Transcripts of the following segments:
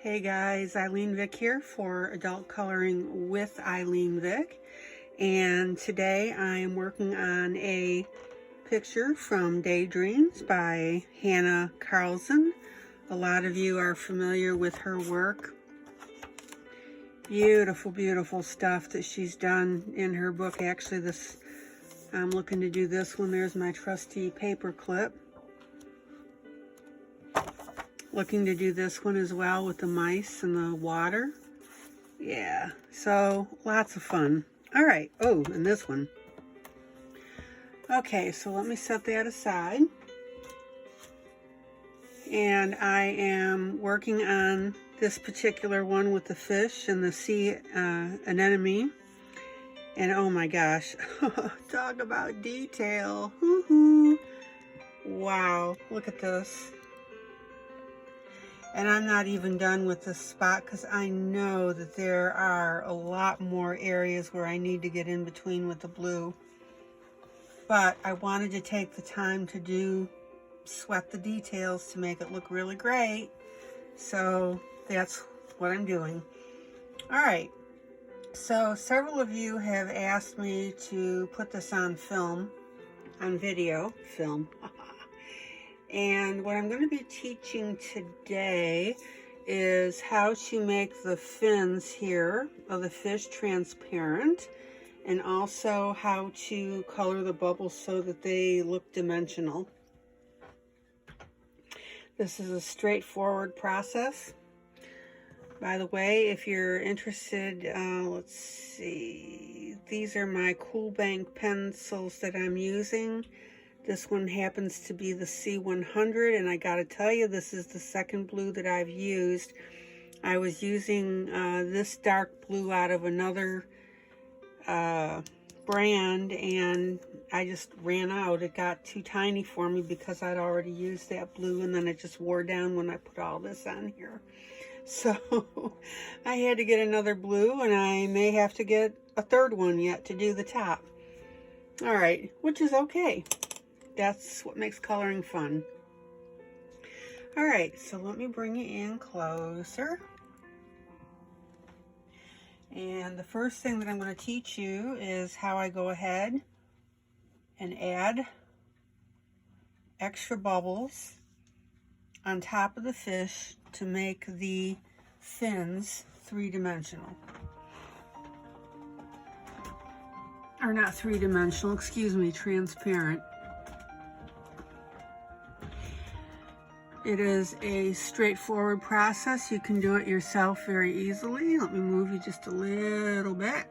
Hey guys, ILene Vick here for Adult Coloring with ILene Vick, and today I am working on a picture from Daydreams by Hanna Karlzon. A lot of you are familiar with her work. Beautiful, beautiful stuff that she's done in her book. Actually, I'm looking to do this one. There's my trusty paper clip. Looking to do this one as well with the mice and the water. Yeah, so lots of fun. All right, oh, and this one. Okay, so let me set that aside. And I am working on this particular one with the fish and the sea anemone. And oh my gosh, talk about detail. Woohoo! Wow, look at this. And I'm not even done with this spot because I know that there are a lot more areas where I need to get in between with the blue. But I wanted to take the time to sweat the details to make it look really great. So that's what I'm doing. All right. So several of you have asked me to put this on video. And what I'm going to be teaching today is how to make the fins here of the fish transparent, and also how to color the bubbles so that they look dimensional. This is a straightforward process. By the way, if you're interested, let's see, these are my Cool Bank pencils that I'm using. This one happens to be the C100, and I gotta tell you, this is the second blue that I've used. I was using this dark blue out of another brand, and I just ran out. It got too tiny for me because I'd already used that blue, and then it just wore down when I put all this on here. So I had to get another blue, and I may have to get a third one yet to do the top. All right, which is okay. That's what makes coloring fun. All right, so let me bring you in closer. And the first thing that I'm going to teach you is how I go ahead and add extra bubbles on top of the fish to make the fins three-dimensional. Or not three-dimensional, excuse me, transparent. It is a straightforward process. You can do it yourself very easily. Let me move you just a little bit.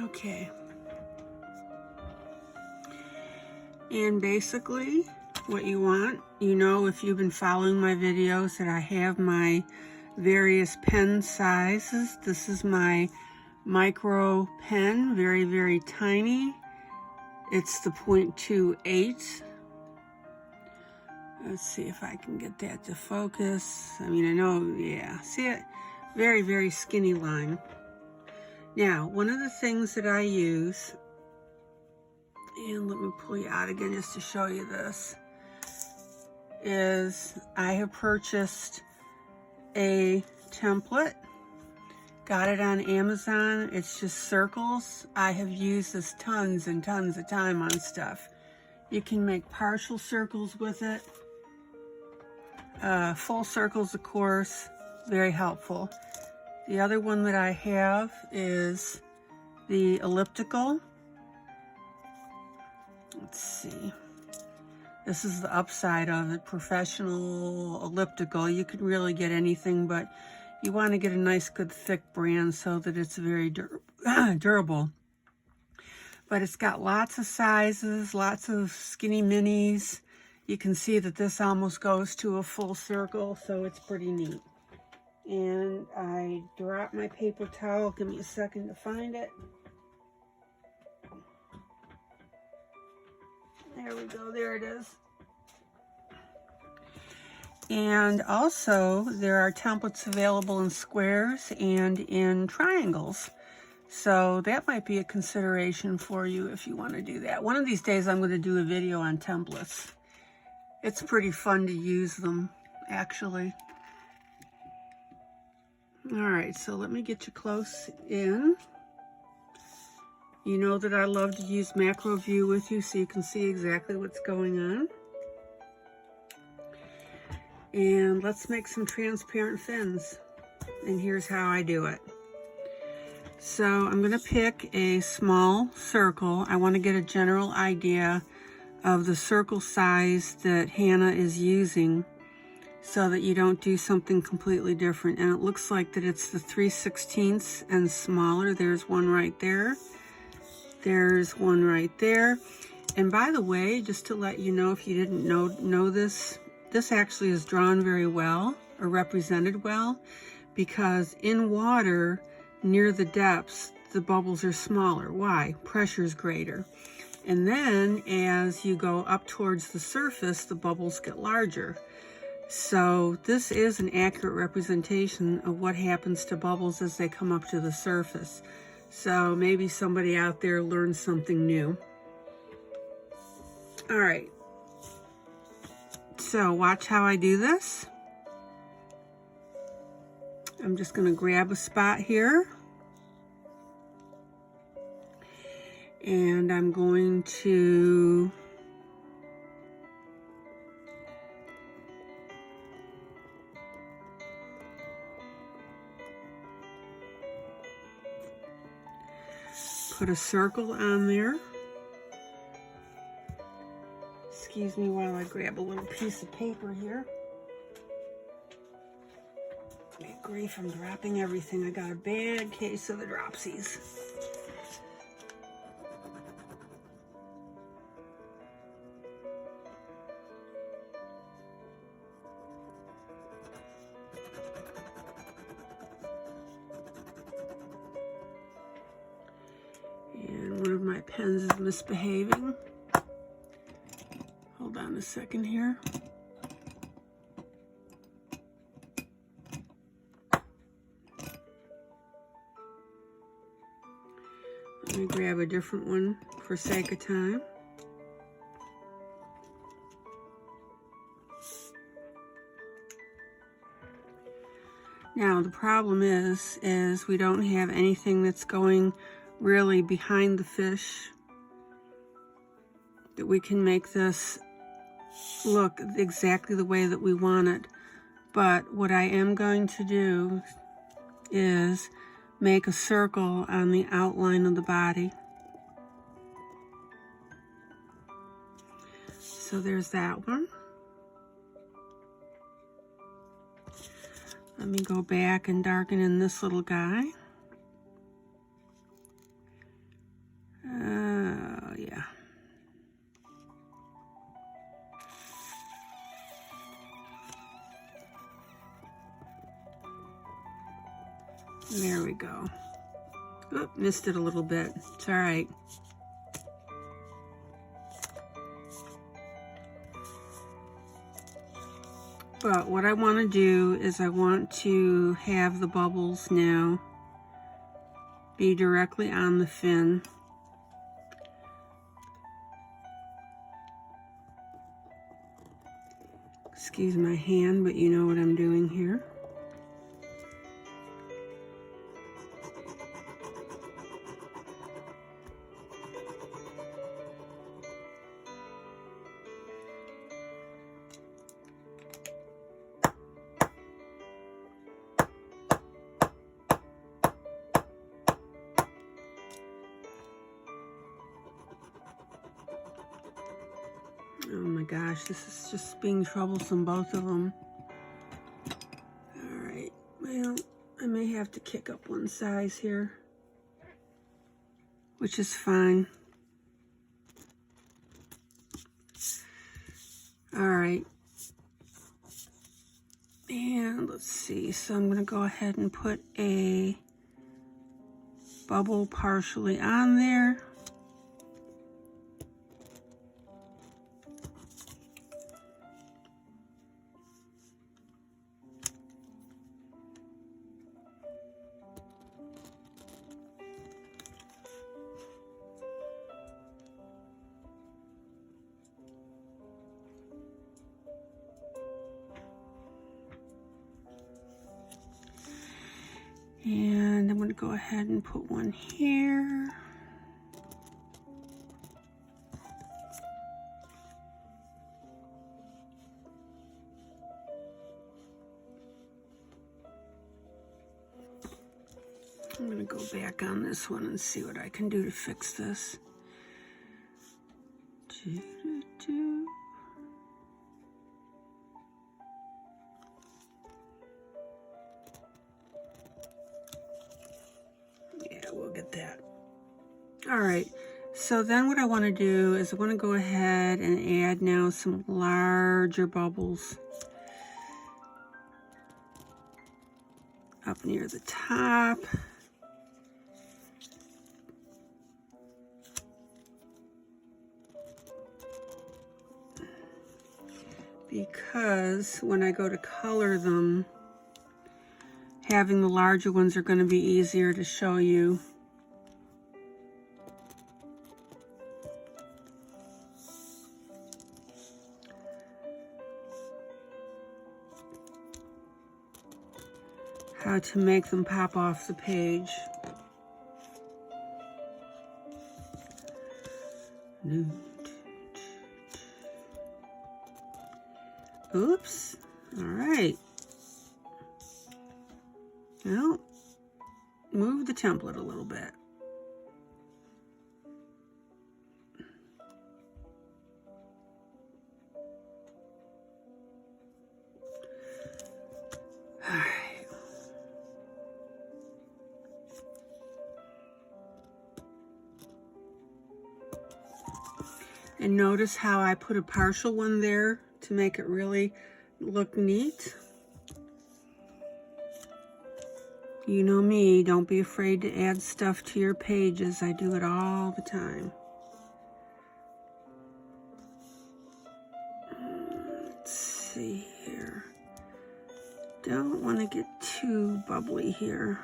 Okay. And basically, what you want, you know, if you've been following my videos, that I have my various pen sizes. This is my micro pen, very, very tiny. It's the 0.28. Let's see if I can get that to focus. I mean, I know, yeah, see it? Very, very skinny line. Now, one of the things that I use, and let me pull you out again just to show you this, is I have purchased a template. Got it on Amazon. It's just circles. I have used this tons and tons of time on stuff. You can make partial circles with it. Full circles, of course. Very helpful. The other one that I have is the elliptical. Let's see. This is the upside of it, professional elliptical. You could really get anything, but you want to get a nice, good, thick brand so that it's very durable. But it's got lots of sizes, lots of skinny minis. You can see that this almost goes to a full circle, so it's pretty neat. And I dropped my paper towel. Give me a second to find it. There we go, there it is. And also, there are templates available in squares and in triangles. So that might be a consideration for you if you want to do that. One of these days, I'm going to do a video on templates. It's pretty fun to use them, actually. All right, so let me get you close in. You know that I love to use macro view with you so you can see exactly what's going on. And let's make some transparent fins. And here's how I do it. So I'm gonna pick a small circle. I wanna get a general idea of the circle size that Hanna is using so that you don't do something completely different. And it looks like that it's the 3/16 and smaller. There's one right there. There's one right there. And by the way, just to let you know if you didn't know this, this actually is drawn very well or represented well because in water near the depths, the bubbles are smaller. Why? Pressure is greater. And then as you go up towards the surface, the bubbles get larger. So this is an accurate representation of what happens to bubbles as they come up to the surface. So maybe somebody out there learned something new. All right. So watch how I do this. I'm just going to grab a spot here. And I'm going to put a circle on there. Excuse me while I grab a little piece of paper here. Good grief, I'm dropping everything. I got a bad case of the dropsies. And one of my pens is misbehaving. Hold on a second here. Let me grab a different one for sake of time. Now the problem is we don't have anything that's going really behind the fish that we can make this look exactly the way that we want it. But what I am going to do is make a circle on the outline of the body. So there's that one. Let me go back and darken in this little guy. Oh, yeah. There we go. Oop, missed it a little bit. It's all right. But what I want to do is I want to have the bubbles now be directly on the fin. Excuse my hand, but you know what I'm doing here. Oh my gosh, this is just being troublesome, both of them. All right, well, I may have to kick up one size here, which is fine. All right, and let's see, so I'm gonna go ahead and put a bubble partially on there. And I'm going to go ahead and put one here. I'm going to go back on this one and see what I can do to fix this. Yeah, we'll get that. All right, so then what I want to do is I want to go ahead and add now some larger bubbles up near the top. Because when I go to color them, having the larger ones are going to be easier to show you. How to make them pop off the page. Oops. All right. Now, move the template a little bit. All right. And notice how I put a partial one there to make it really look neat. You know me, don't be afraid to add stuff to your pages. I do it all the time. Let's see here. Don't want to get too bubbly here.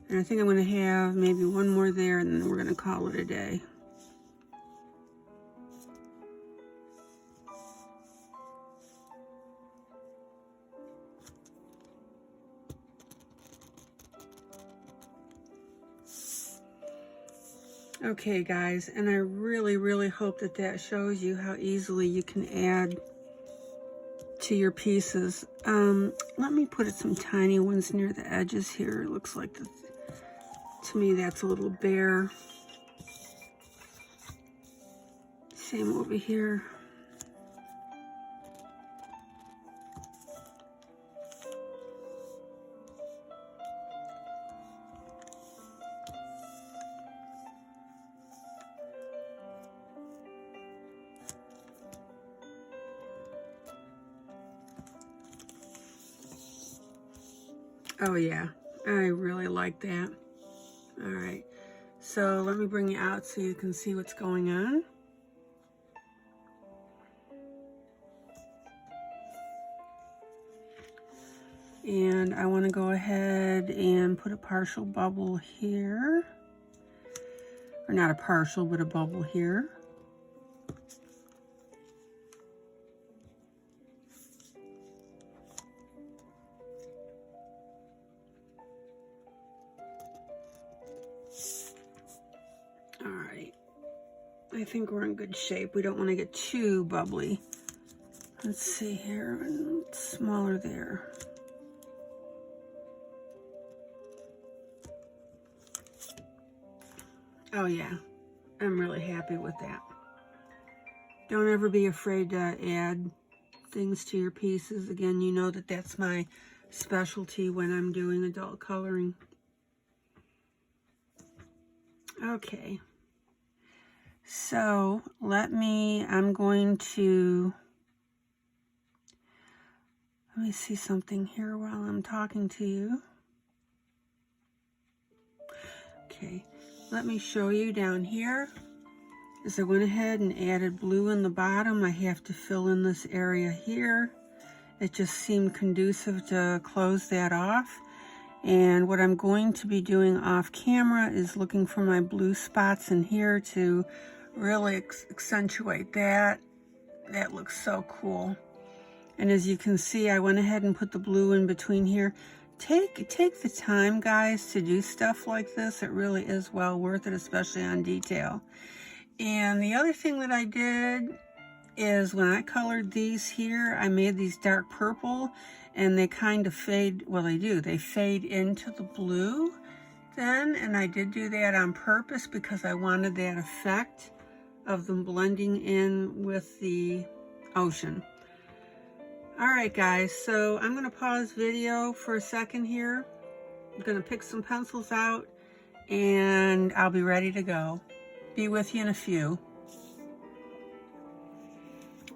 And I think I'm going to have maybe one more there, and then we're going to call it a day. Okay, guys, and I really, really hope that that shows you how easily you can add to your pieces. Let me put some tiny ones near the edges here. It looks like, to me, that's a little bare. Same over here. Oh yeah, I really like that. All right, so let me bring you out so you can see what's going on. And I want to go ahead and put a partial bubble here. Or not a partial, but a bubble here. All right, I think we're in good shape. We don't want to get too bubbly. Let's see here, and smaller there. Oh yeah, I'm really happy with that. Don't ever be afraid to add things to your pieces. Again, you know that that's my specialty when I'm doing adult coloring. Okay. So I'm going to, let me see something here while I'm talking to you. Okay, let me show you down here. As I went ahead and added blue in the bottom, I have to fill in this area here. it just seemed conducive to close that off. And what I'm going to be doing off camera is looking for my blue spots in here to really accentuate that. That looks so cool. And as you can see, I went ahead and put the blue in between here. Take the time, guys, to do stuff like this. It really is well worth it, especially on detail. And the other thing that I did is when I colored these here, I made these dark purple, and they kind of fade, well, they fade into the blue then, and I did do that on purpose because I wanted that effect of them blending in with the ocean. All right, guys, so I'm gonna pause video for a second here. I'm gonna pick some pencils out, and I'll be ready to go. Be with you in a few.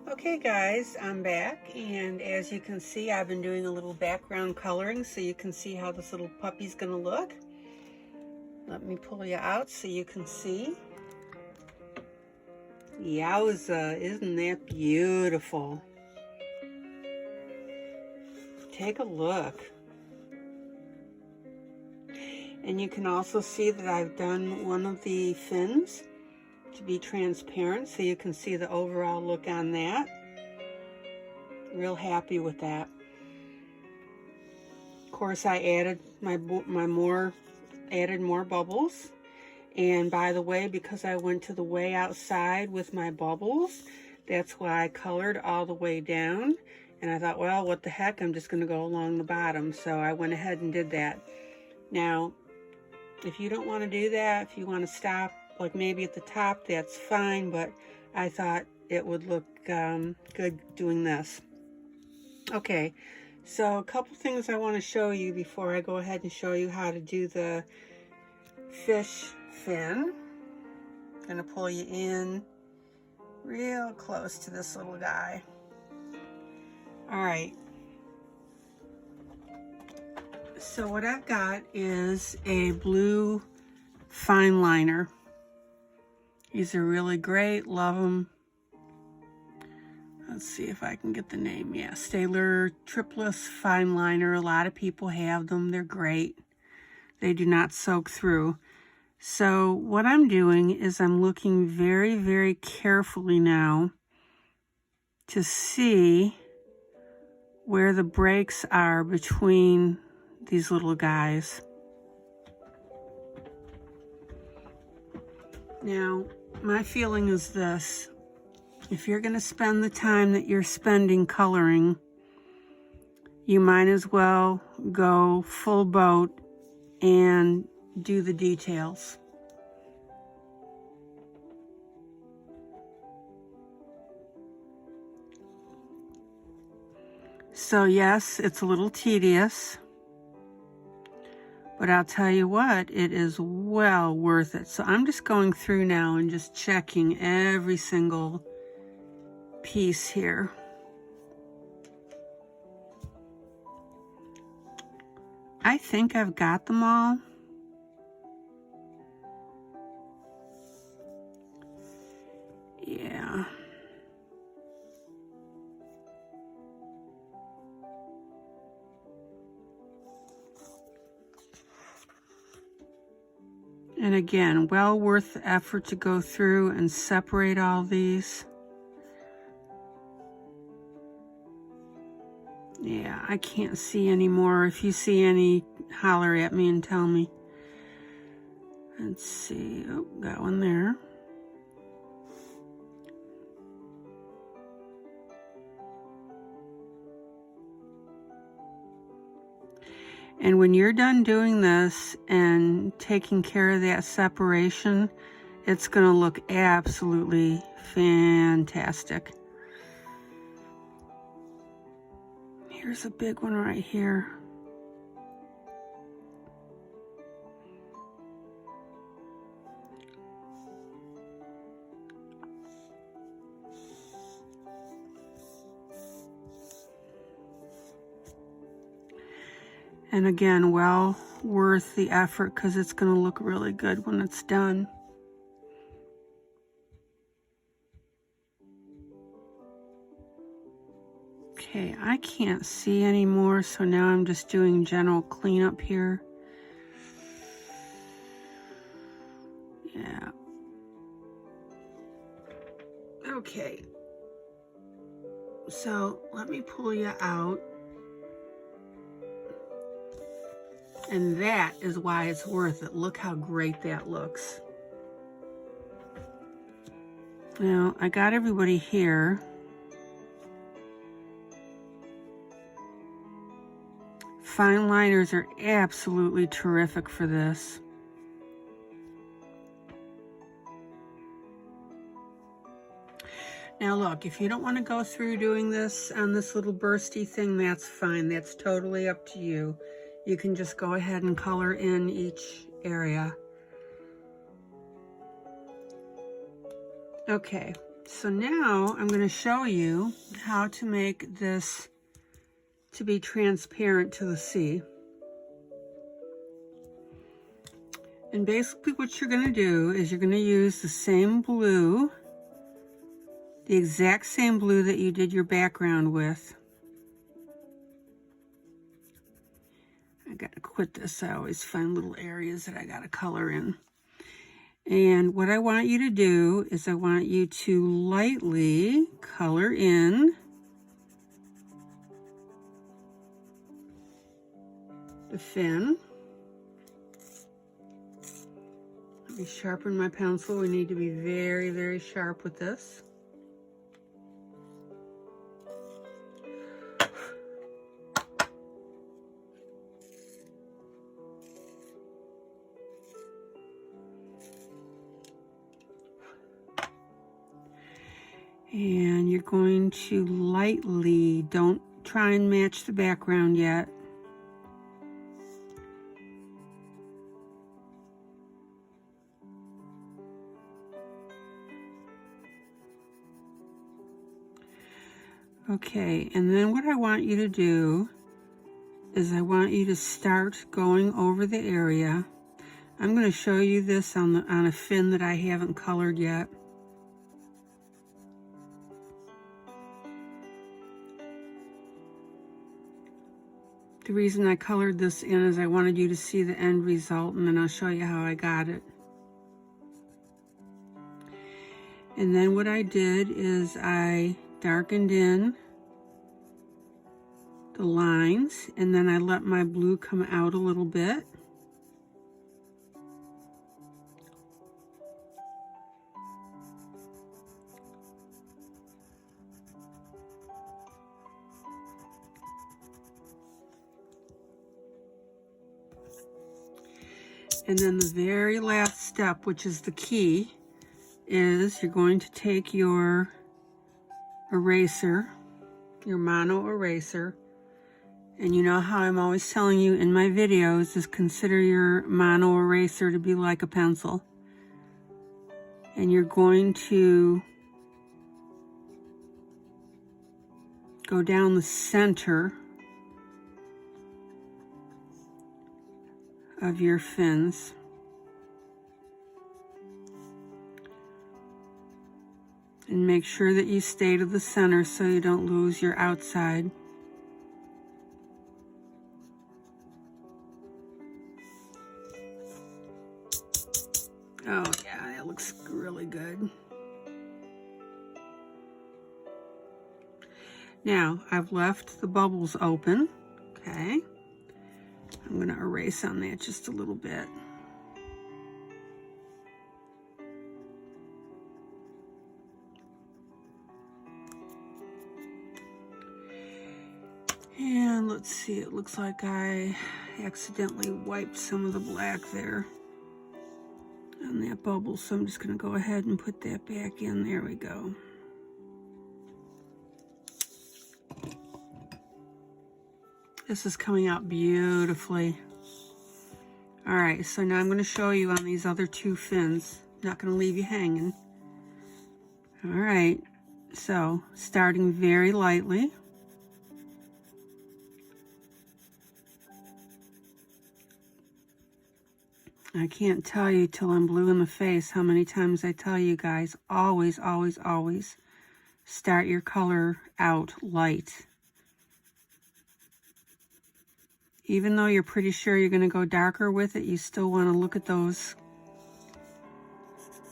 Okay guys, I'm back, and as you can see, I've been doing a little background coloring so you can see how this little puppy's gonna look. Let me pull you out so you can see. Yowza, isn't that beautiful? Take a look. And you can also see that I've done one of the fins to be transparent so you can see the overall look on that. Real happy with that. Of course, I added added more bubbles. And by the way, because I went to the way outside with my bubbles, that's why I colored all the way down. And I thought, well, what the heck, I'm just gonna go along the bottom. So I went ahead and did that. Now, if you don't wanna do that, if you wanna stop like maybe at the top, that's fine, but I thought it would look good doing this. Okay, so a couple things I want to show you before I go ahead and show you how to do the fish fin. I'm gonna pull you in real close to this little guy. All right, so what I've got is a blue fine liner. These are really great, love them. Let's see if I can get the name. Yeah, Staedtler Triplus Fine Liner. A lot of people have them, they're great. They do not soak through. So what I'm doing is I'm looking very, very carefully now to see where the breaks are between these little guys. Now, my feeling is this: if you're going to spend the time that you're spending coloring, you might as well go full boat and do the details. So yes, it's a little tedious, but I'll tell you what, it is well worth it. So I'm just going through now and just checking every single piece here. I think I've got them all. Yeah. And again, well worth the effort to go through and separate all these. Yeah, I can't see anymore. If you see any, holler at me and tell me. Let's see. Oh, got one there. And when you're done doing this and taking care of that separation, it's going to look absolutely fantastic. Here's a big one right here. And again, well worth the effort because it's going to look really good when it's done. Okay, I can't see anymore, so now I'm just doing general cleanup here. Yeah. Okay. So let me pull you out. And that is why it's worth it. Look how great that looks. Now, I got everybody here. Fine liners are absolutely terrific for this. Now look, if you don't want to go through doing this on this little bursty thing, that's fine. That's totally up to you. You can just go ahead and color in each area. Okay, so now I'm going to show you how to make this to be transparent to the sea. And basically what you're going to do is you're going to use the same blue, the exact same blue that you did your background with. I gotta quit this. I always find little areas that I gotta color in. And what I want you to do is I want you to lightly color in the fin. Let me sharpen my pencil. We need to be very, very sharp with this. And you're going to lightly, don't try and match the background yet. Okay, and then what I want you to do is I want you to start going over the area. I'm going to show you this on a fin that I haven't colored yet. The reason I colored this in is I wanted you to see the end result, and then I'll show you how I got it. And then what I did is I darkened in the lines, and then I let my blue come out a little bit. And then the very last step, which is the key, is you're going to take your eraser, your mono eraser, and you know how I'm always telling you in my videos is consider your mono eraser to be like a pencil. And you're going to go down the center of your fins. And make sure that you stay to the center so you don't lose your outside. Oh yeah, that looks really good. Now, I've left the bubbles open, okay? I'm going to erase on that just a little bit. And let's see, it looks like I accidentally wiped some of the black there on that bubble, so I'm just going to go ahead and put that back in. There we go. This is coming out beautifully. All right, so now I'm going to show you on these other two fins. Not going to leave you hanging. All right, so starting very lightly. I can't tell you till I'm blue in the face how many times I tell you guys, always, always, always start your color out light. Even though you're pretty sure you're going to go darker with it, you still want to look at those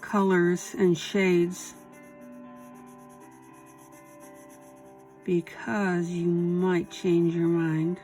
colors and shades, because you might change your mind.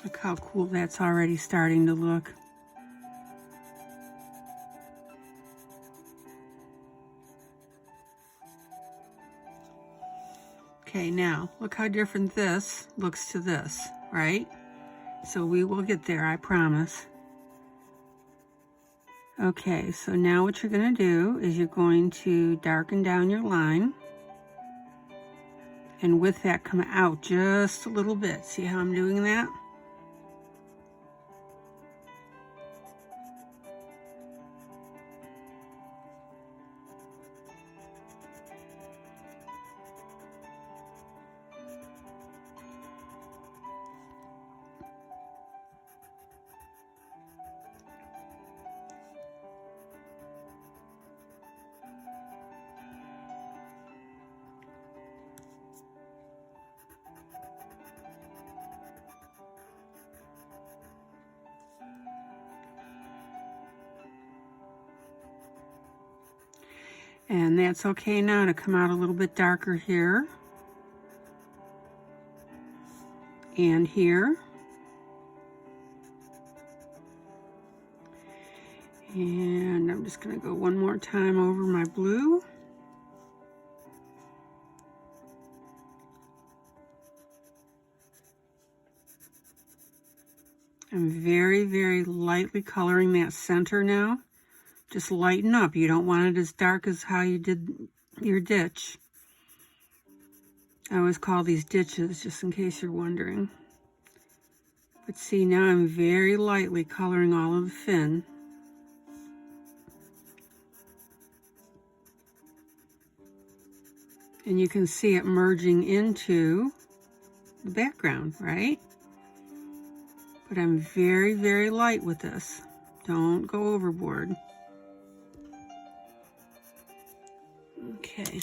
Look how cool that's already starting to look. Okay, now look how different this looks to this, right? So we will get there, I promise. Okay, so now what you're going to do is you're going to darken down your line. And with that, come out just a little bit. See how I'm doing that? And that's okay now to come out a little bit darker here. And here. And I'm just going to go one more time over my blue. I'm very, very lightly coloring that center now. Just lighten up. You don't want it as dark as how you did your ditch. I always call these ditches, just in case you're wondering. But see, now I'm very lightly coloring all of the fin. And you can see it merging into the background, right? But I'm very, very light with this. Don't go overboard. Okay.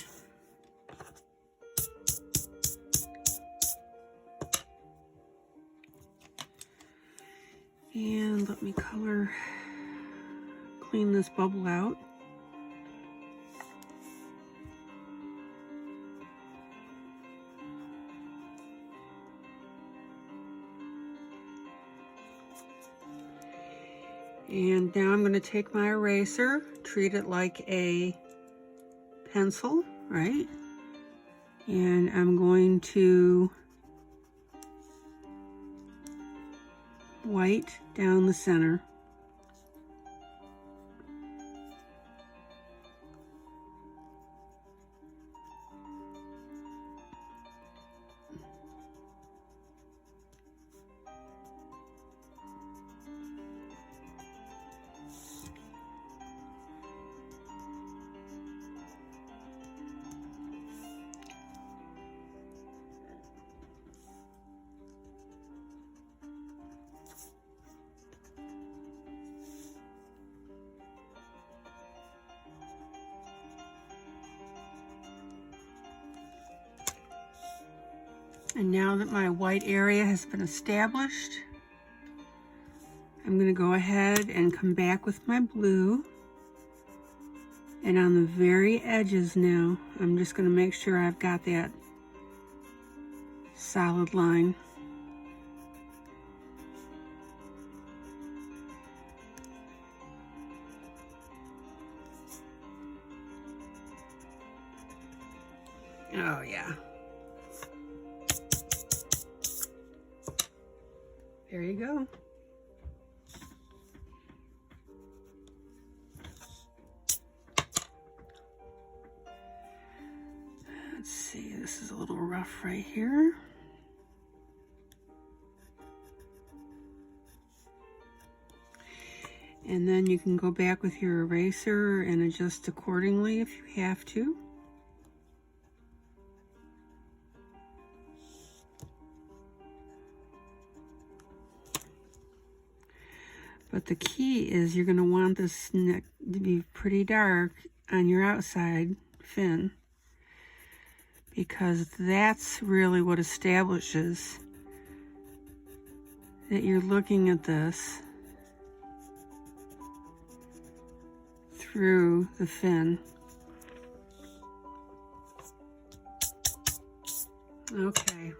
And let me clean this bubble out. And now I'm going to take my eraser, treat it like a pencil, right? And I'm going to white down the center. And now that my white area has been established, I'm going to go ahead and come back with my blue. And on the very edges now, I'm just going to make sure I've got that solid line. Oh yeah. There you go. This is a little rough right here. And then you can go back with your eraser and adjust accordingly if you have to. But the key is you're going to want this neck to be pretty dark on your outside fin, because that's really what establishes that you're looking at this through the fin. Okay.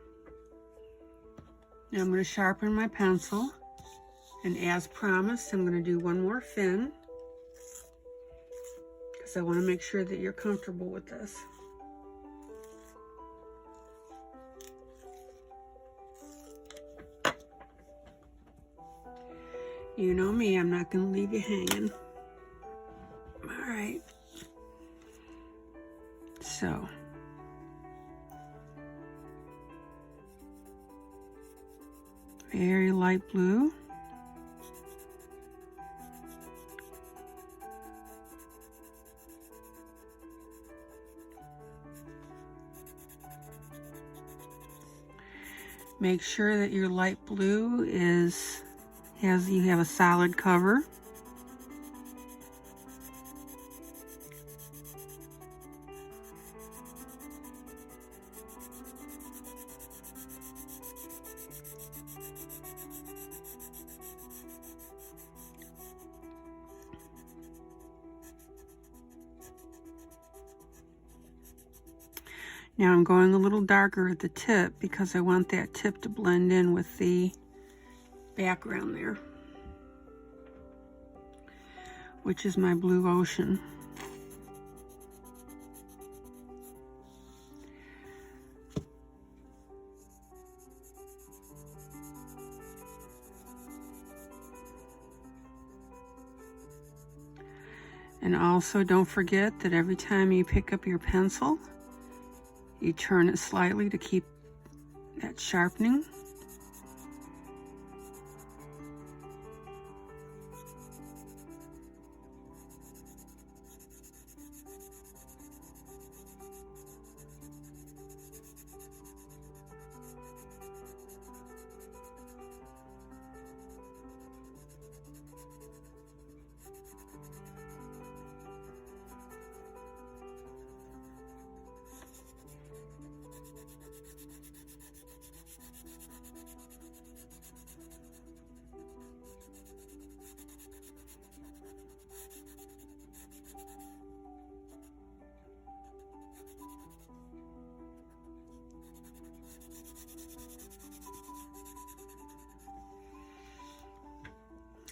Now I'm going to sharpen my pencil, and as promised, I'm going to do one more fin because I want to make sure that you're comfortable with this. You know me, I'm not going to leave you hanging. All right. So, very light blue. Make sure that your light blue you have a solid cover. Now I'm going a little darker at the tip because I want that tip to blend in with the background there, which is my blue ocean. And also don't forget that every time you pick up your pencil, you turn it slightly to keep that sharpening.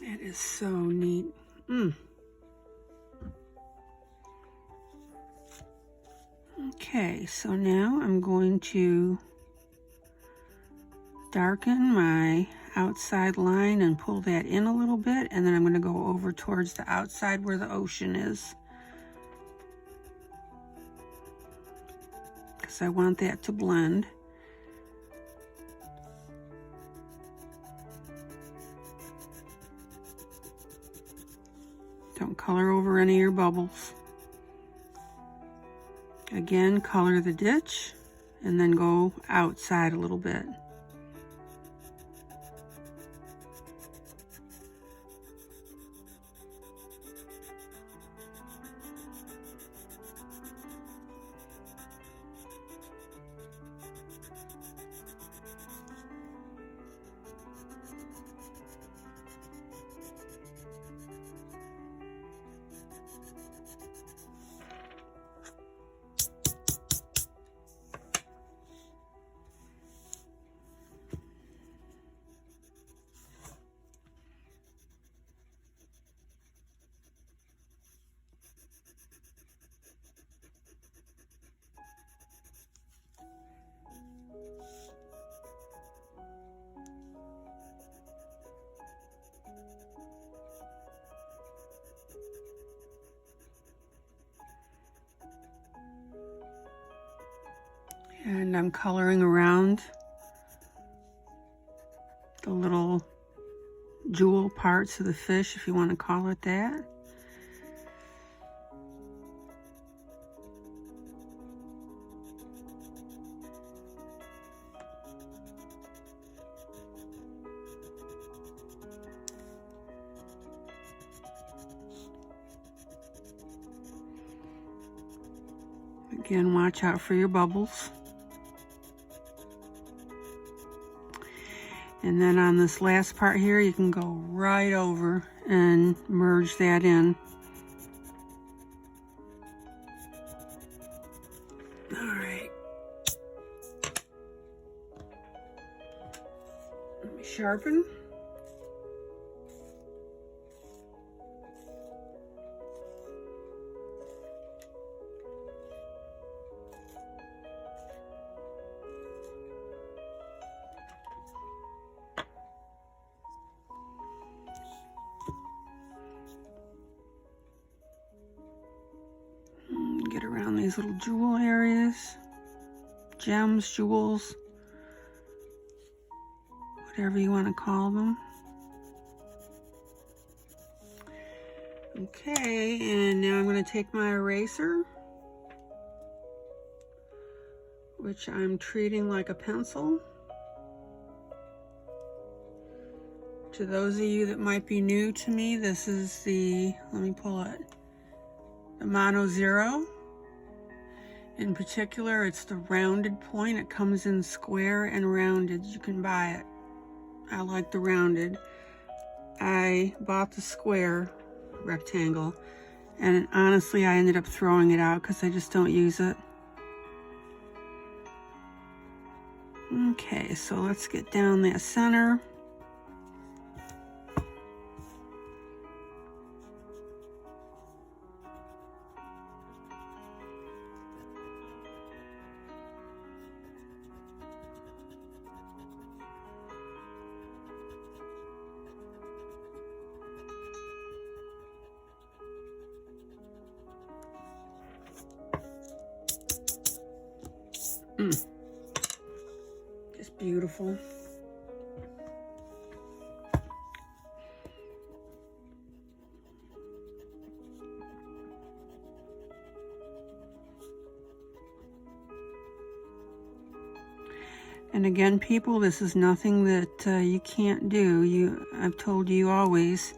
It is so neat. Okay, so now I'm going to darken my outside line and pull that in a little bit, and then I'm going to go over towards the outside where the ocean is, because I want that to blend. Don't color over any of your bubbles. Again, color the ditch and then go outside a little bit. And I'm coloring around the little jewel parts of the fish, if you want to call it that. Again, watch out for your bubbles. And then on this last part here, you can go right over and merge that in. All right. Let me sharpen. Get around these little jewel areas, gems, jewels, whatever you want to call them. Okay, and now I'm going to take my eraser, which I'm treating like a pencil. To those of you that might be new to me, this is the, let me pull it, the Mono Zero. In particular, it's the rounded point. It comes in square and rounded. You can buy it. I like the rounded. I bought the square rectangle, and honestly, I ended up throwing it out because I just don't use it. Okay, so let's get down that center. Just beautiful. And again, people, this is nothing that you can't do. I've told you always,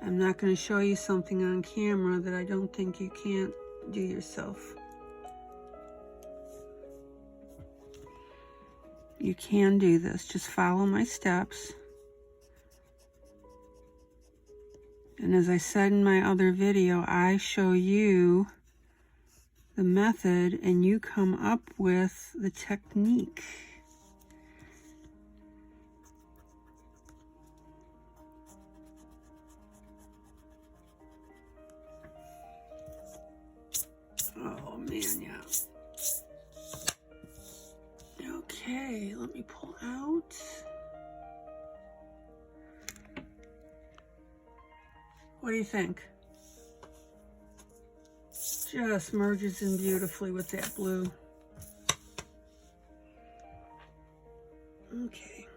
I'm not going to show you something on camera that I don't think you can't do yourself. You can do this. Just follow my steps. And as I said in my other video, I show you the method and you come up with the technique. Oh man, yeah. Okay, let me pull out. What do you think? Just merges in beautifully with that blue. Okay.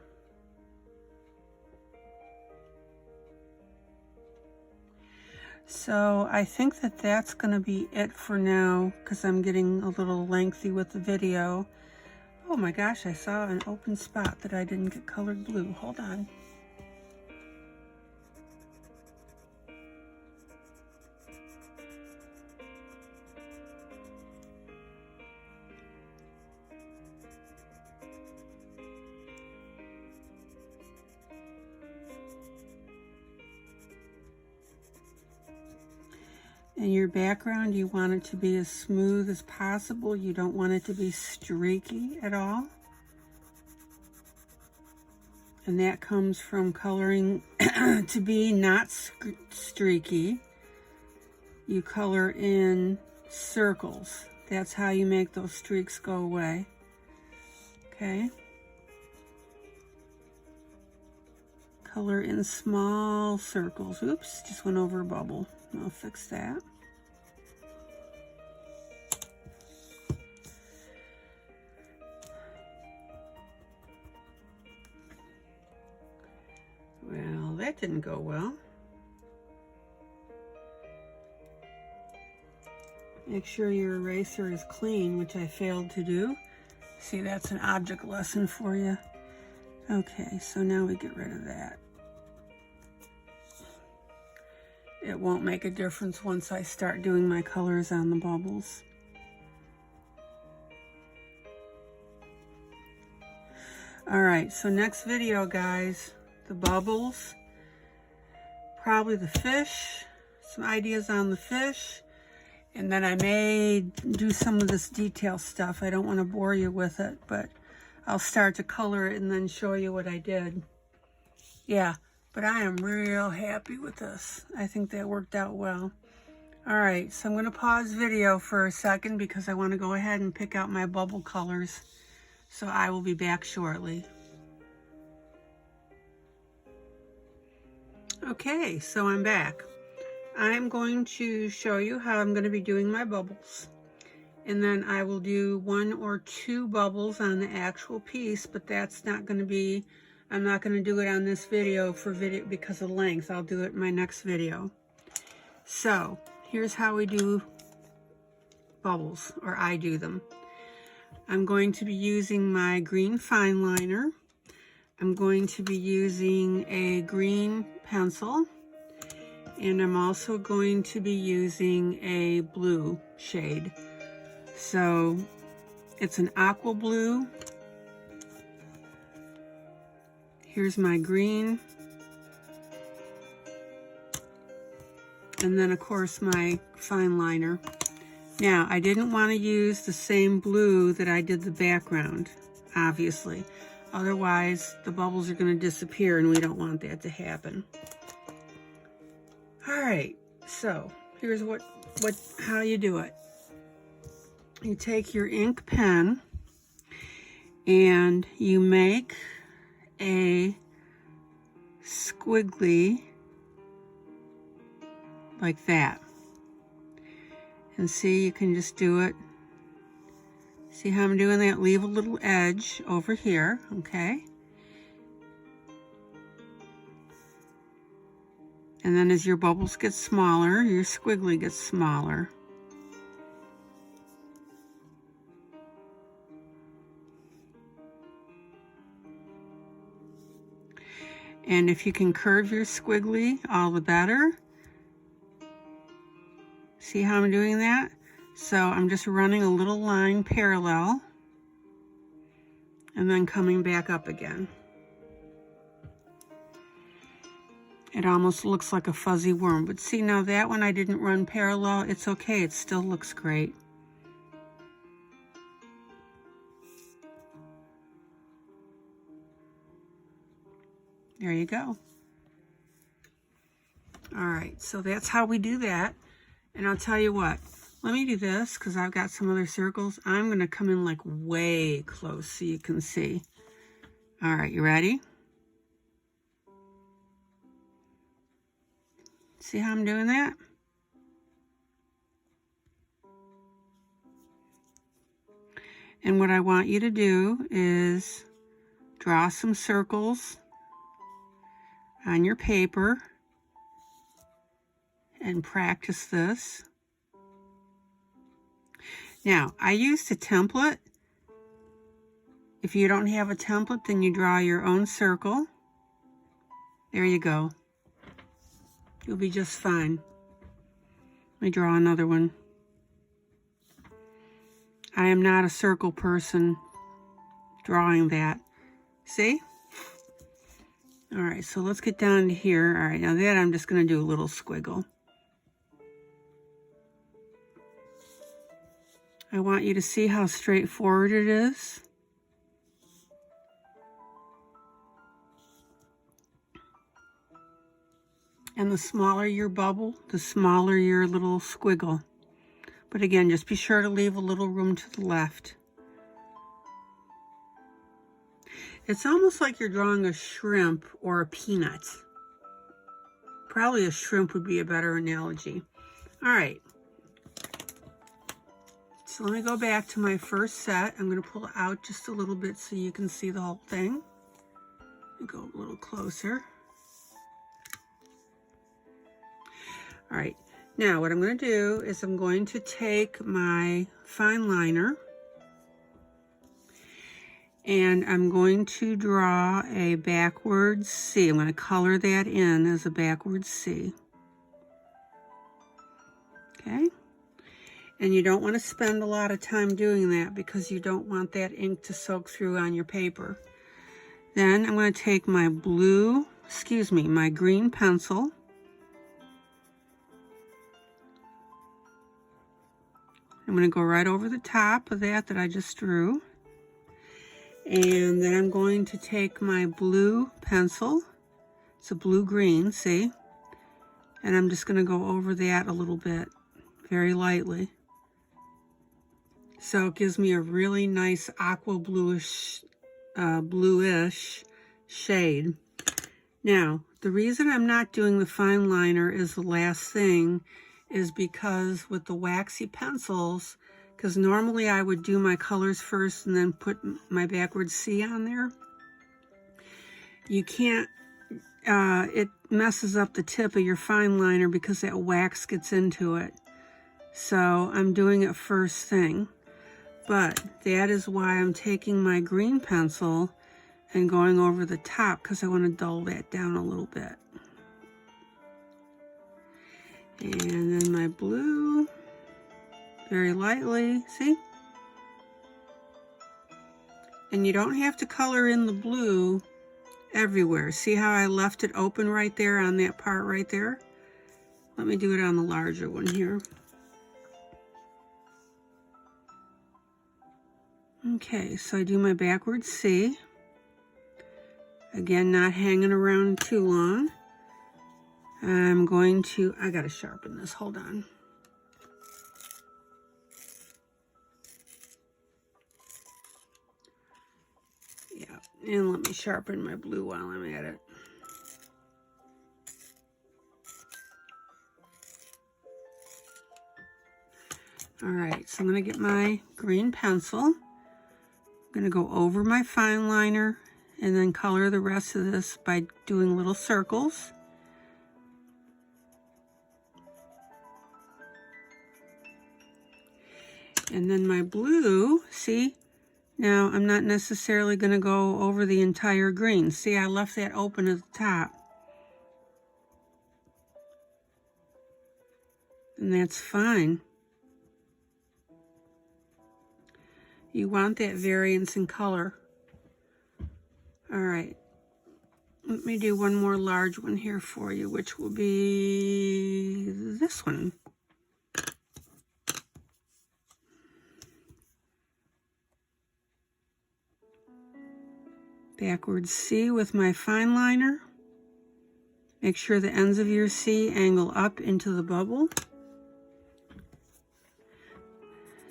So I think that that's going to be it for now because I'm getting a little lengthy with the video. Oh my gosh, I saw an open spot that I didn't get colored blue. Hold on. And your background, you want it to be as smooth as possible. You don't want it to be streaky at all. And that comes from coloring to be not streaky. You color in circles. That's how you make those streaks go away. Okay? Color in small circles. Oops, just went over a bubble. I'll fix that. Well, that didn't go well. Make sure your eraser is clean, which I failed to do. See, that's an object lesson for you. Okay, so now we get rid of that. It won't make a difference once I start doing my colors on the bubbles. All right, so next video, guys, the bubbles, probably the fish, some ideas on the fish, and then I may do some of this detail stuff. I don't want to bore you with it, but I'll start to color it and then show you what I did. Yeah, but I am real happy with this. I think that worked out well. All right, so I'm going to pause video for a second because I want to go ahead and pick out my bubble colors. So I will be back shortly. Okay, so I'm back. I'm going to show you how I'm going to be doing my bubbles. And then I will do 1 or 2 bubbles on the actual piece, but that's not going to be, I'm not going to do it on this video because of length. I'll do it in my next video. So here's how we do bubbles, or I do them. I'm going to be using my green fine liner. I'm going to be using a green pencil, and I'm also going to be using a blue shade. So it's an aqua blue. Here's my green. And then of course my fine liner. Now, I didn't want to use the same blue that I did the background, obviously. Otherwise, the bubbles are going to disappear, and we don't want that to happen. All right, so here's how you do it. You take your ink pen, and you make a squiggly like that. And see, you can just do it. See how I'm doing that? Leave a little edge over here, okay? And then as your bubbles get smaller, your squiggly gets smaller. And if you can curve your squiggly, all the better. See how I'm doing that? So I'm just running a little line parallel and then coming back up again. It almost looks like a fuzzy worm, but see, now that one I didn't run parallel. It's okay, it still looks great. There you go. All right, so that's how we do that. And I'll tell you what, let me do this because I've got some other circles. I'm going to come in like way close so you can see. All right, you ready? See how I'm doing that? And what I want you to do is draw some circles on your paper and practice this. Now, I used a template. If you don't have a template, then you draw your own circle. There you go. You'll be just fine. Let me draw another one. I am not a circle person drawing that. See? All right, so let's get down to here. All right, now that I'm just going to do a little squiggle. I want you to see how straightforward it is. And the smaller your bubble, the smaller your little squiggle. But again, just be sure to leave a little room to the left. It's almost like you're drawing a shrimp or a peanut. Probably a shrimp would be a better analogy. All right. So let me go back to my first set. I'm going to pull it out just a little bit so you can see the whole thing. Go a little closer. All right, now what I'm going to do is I'm going to take my fine liner and I'm going to draw a backwards C. I'm going to color that in as a backwards C. Okay? And you don't want to spend a lot of time doing that because you don't want that ink to soak through on your paper. Then I'm going to take my my green pencil. I'm going to go right over the top of that I just drew. And then I'm going to take my blue pencil. It's a blue-green, see? And I'm just going to go over that a little bit, very lightly. So it gives me a really nice aqua bluish shade. Now, the reason I'm not doing the fine liner is the last thing is because with the waxy pencils, because normally I would do my colors first and then put my backwards C on there. You can't, it messes up the tip of your fine liner because that wax gets into it. So I'm doing it first thing. But that is why I'm taking my green pencil and going over the top because I want to dull that down a little bit. And then my blue, very lightly, see? And you don't have to color in the blue everywhere. See how I left it open right there on that part right there? Let me do it on the larger one here. Okay, so I do my backwards C. Again, not hanging around too long. I'm going to, I gotta sharpen this, hold on. Yeah, and let me sharpen my blue while I'm at it. All right, so I'm gonna get my green pencil. I'm gonna go over my fine liner and then color the rest of this by doing little circles. And then my blue, see? Now, I'm not necessarily going to go over the entire green. See, I left that open at the top. And that's fine. You want that variance in color. All right. Let me do one more large one here for you, which will be this one. Backwards C with my fine liner. Make sure the ends of your C angle up into the bubble.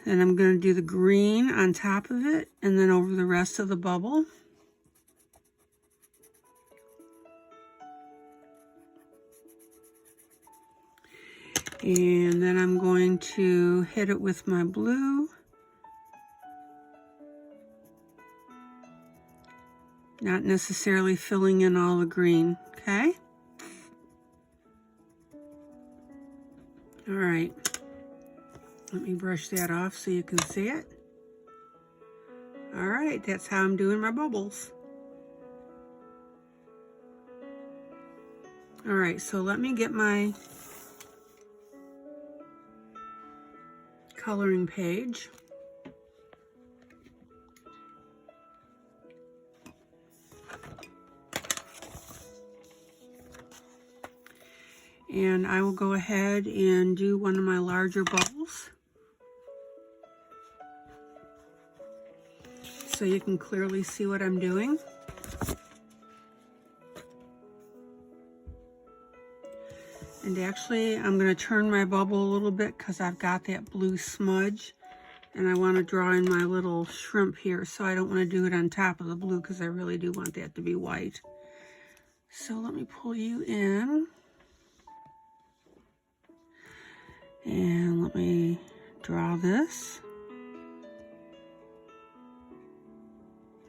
Then I'm going to do the green on top of it and then over the rest of the bubble. And then I'm going to hit it with my blue. Not necessarily filling in all the green, okay? All right. Let me brush that off so you can see it. All right, that's how I'm doing my bubbles. All right, so let me get my coloring page. And I will go ahead and do one of my larger bubbles. So you can clearly see what I'm doing. And actually, I'm going to turn my bubble a little bit because I've got that blue smudge. And I want to draw in my little shrimp here. So I don't want to do it on top of the blue because I really do want that to be white. So let me pull you in. And let me draw this.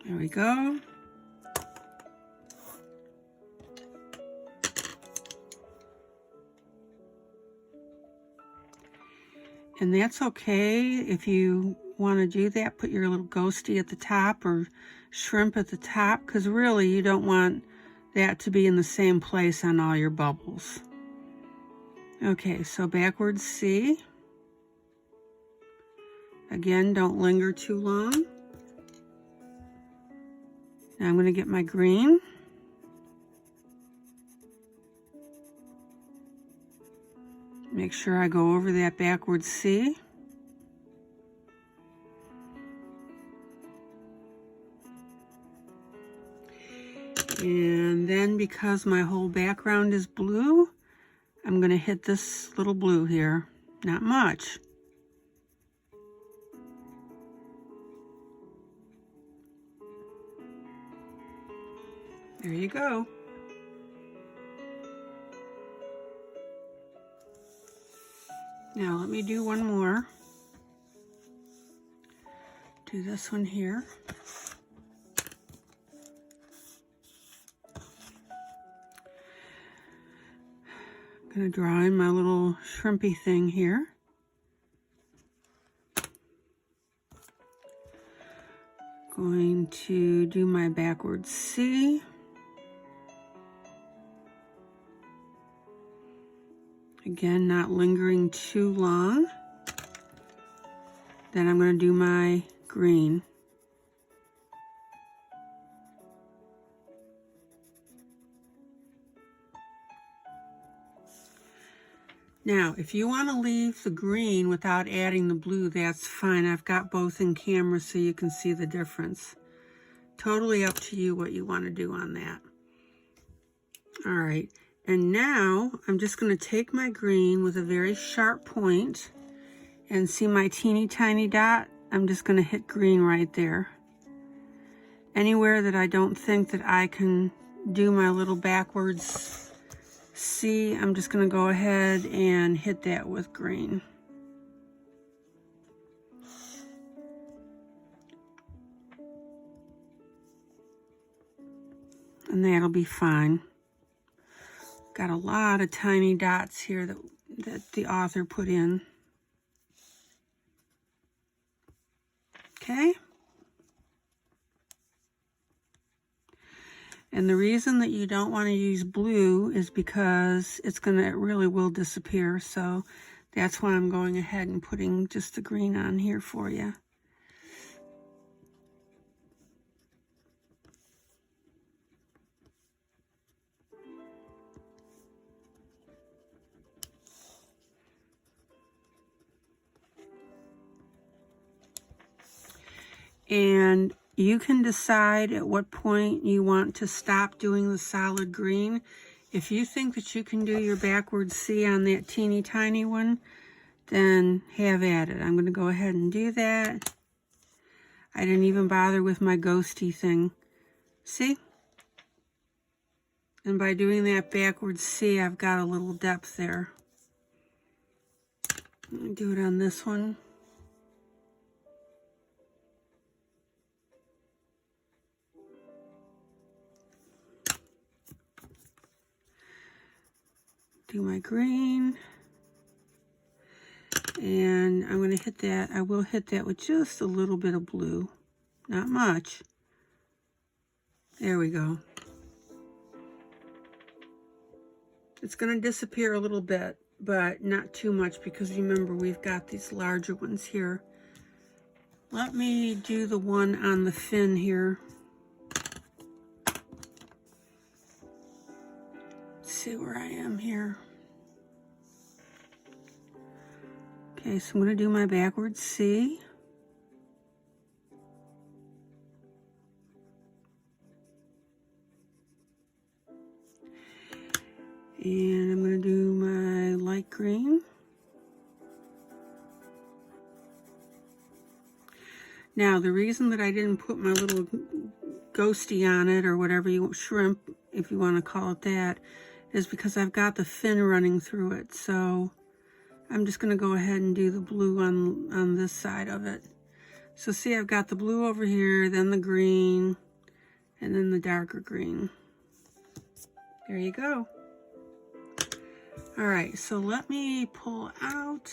There we go. And that's okay if you want to do that. Put your little ghosty at the top or shrimp at the top, because really you don't want that to be in the same place on all your bubbles. Okay, so backwards C. Again, don't linger too long. Now I'm going to get my green. Make sure I go over that backwards C. And then because my whole background is blue, I'm going to hit this little blue here. Not much. There you go. Now let me do one more. Do this one here. I'm going to draw in my little shrimpy thing here. Going to do my backwards C. Again, not lingering too long. Then I'm going to do my green. Now, if you want to leave the green without adding the blue, that's fine. I've got both in camera so you can see the difference. Totally up to you what you want to do on that. All right. And now I'm just going to take my green with a very sharp point and see my teeny tiny dot. I'm just going to hit green right there. Anywhere that I don't think that I can do my little backwards C, I'm just going to go ahead and hit that with green. And that'll be fine. Got a lot of tiny dots here that the author put in. Okay. And the reason that you don't want to use blue is because it really will disappear. So that's why I'm going ahead and putting just the green on here for you. And you can decide at what point you want to stop doing the solid green. If you think that you can do your backwards C on that teeny tiny one, then have at it. I'm going to go ahead and do that. I didn't even bother with my ghosty thing. See? And by doing that backwards C, I've got a little depth there. Let me do it on this one. Do my green, and I'm going to hit that. I will hit that with just a little bit of blue, not much. There we go. It's going to disappear a little bit, but not too much, because remember we've got these larger ones here. Let me do the one on the fin here. See where I am here. Okay, so I'm going to do my backwards C. And I'm going to do my light green. Now, the reason that I didn't put my little ghosty on it, or whatever you want, shrimp, if you want to call it that, is because I've got the fin running through it. So I'm just going to go ahead and do the blue on this side of it. So see, I've got the blue over here, then the green, and then the darker green. There you go. All right, so let me pull out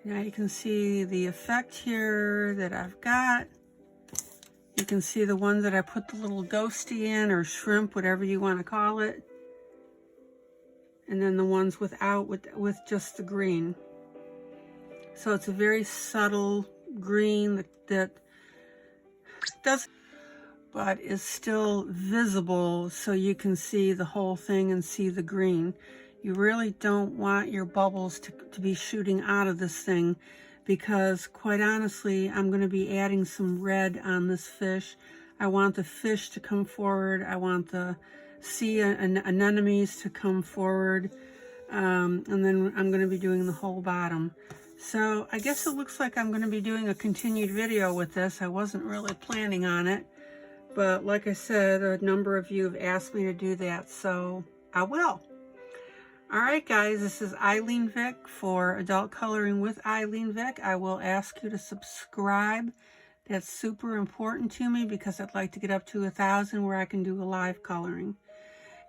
Now you can see the effect here that I've got. You can see the one that I put the little ghosty in, or shrimp, whatever you want to call it. And then the ones without, with just the green. So it's a very subtle green that doesn't, but is still visible, so you can see the whole thing and see the green. You really don't want your bubbles to be shooting out of this thing, because quite honestly, I'm going to be adding some red on this fish. I want the fish to come forward. I want the sea anemones to come forward. And then I'm going to be doing the whole bottom. So I guess it looks like I'm going to be doing a continued video with this. I wasn't really planning on it, but like I said, a number of you have asked me to do that, so I will. All right, guys, this is ILene Vick for Adult Coloring with ILene Vick. I will ask you to subscribe. That's super important to me, because I'd like to get up to 1,000 where I can do a live coloring.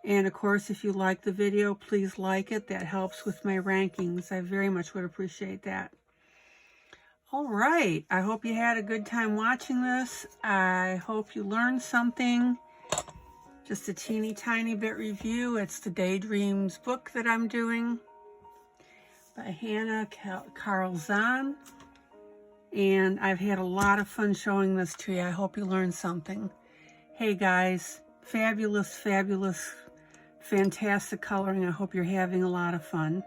And of course, if you like the video, please like it. That helps with my rankings. I very much would appreciate that. All right, I hope you had a good time watching this. I hope you learned something. Just a teeny tiny bit review. It's the Daydreams book that I'm doing by Hanna Karlzon. And I've had a lot of fun showing this to you. I hope you learned something. Hey guys, fabulous, fabulous, fantastic coloring. I hope you're having a lot of fun.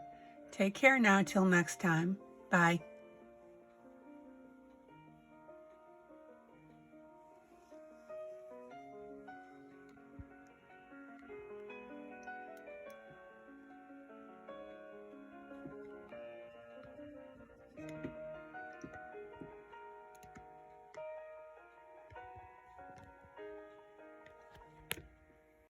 Take care now till next time. Bye.